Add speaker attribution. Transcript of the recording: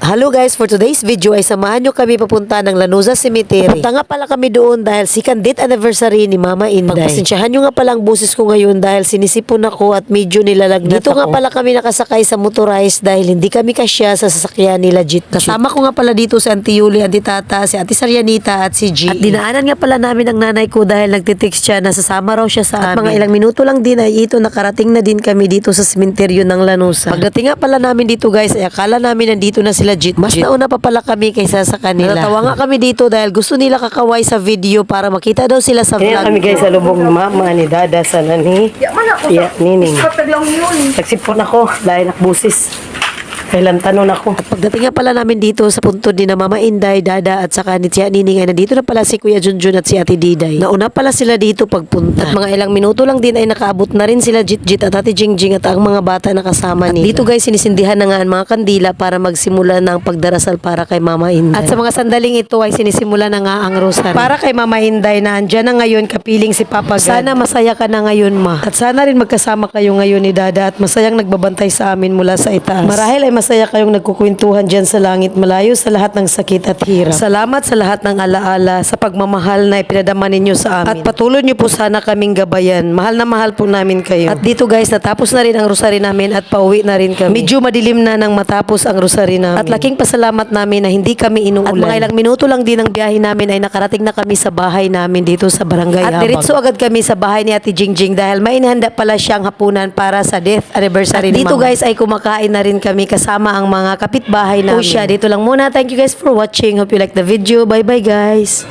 Speaker 1: Hello guys, for today's video ay samahan nyo kami papunta ng Lanuza Cemetery. Punta nga pala kami doon dahil second date anniversary ni Mama Inday. Pagpasensyahan nyo nga pala ang busis ko ngayon dahil sinisipon ako at medyo nilalagnat ako. Dito nga pala kami nakasakay sa motorized dahil hindi kami kasya sa sasakyan ni Legit. Kasama ko nga pala dito si Auntie Yuli, Auntie Tata, si Ate Sarianita at si G. At dinaanan nga pala namin ang nanay ko dahil nagtitext siya na sasama raw siya sa amin. Mga ilang minuto lang din ay ito nakarating na din kami dito sa sementeryo ng Lanuza. Pagdating nga pala namin dito guys ay akala namin nandito na sila Legit. Mas nauna pa pala kami kaysa sa kanila. Natatawa nga kami dito dahil gusto nila kakaway sa video para makita daw sila sa vlog.
Speaker 2: Kaya kami guys sa lubong ni mama ni dada sa nani. Ya, nining. Nagsipon ako dahil nakbusis. Kailan tanon ako.
Speaker 1: At pagdating nga pala namin dito sa punto din na Mama Inday, Dada at saka ni Tia Nining ay nandito na pala si Kuya Junjun at si Ate Diday. Nauna pala sila dito pagpunta. At mga ilang minuto lang din ay nakaabot na rin sila Jit at Ate Jingjing at ang mga bata na kasama nila. At dito guys sinisindihan na nga ang mga kandila para magsimula ng pagdarasal para kay Mama Inday. At sa mga sandaling ito ay sinisimula na nga ang rosary. Para kay Mama Inday na andyan na ngayon kapiling si Papa God. Sana masaya ka na ngayon ma. At sana rin magkasama kayo ngayon ni Dada at masayang nagbabantay sa amin mula sa itaas. Marahil ay masaya kayong nagkukwentuhan dyan sa langit malayo sa lahat ng sakit at hirap. Salamat sa lahat ng alaala sa pagmamahal na ipinadama ninyo sa amin. At patuloy nyo po sana kaming gabayan. Mahal na mahal po namin kayo. At dito guys, natapos na rin ang rosary namin at pauwi na rin kami. Medyo madilim na nang matapos ang rosary namin. At laking pasalamat namin na hindi kami inuulan. At mga ilang minuto lang din ang biyahe namin ay nakarating na kami sa bahay namin dito sa Barangay Habag. At diretso agad kami sa bahay ni Ate Jingjing dahil may inihanda pala siyang hapunan para sa death anniversary ni Mama. Dito guys ay kumakain na rin kami kasama ang mga kapitbahay namin. O siya, dito lang muna. Thank you guys for watching. Hope you like the video. Bye bye guys.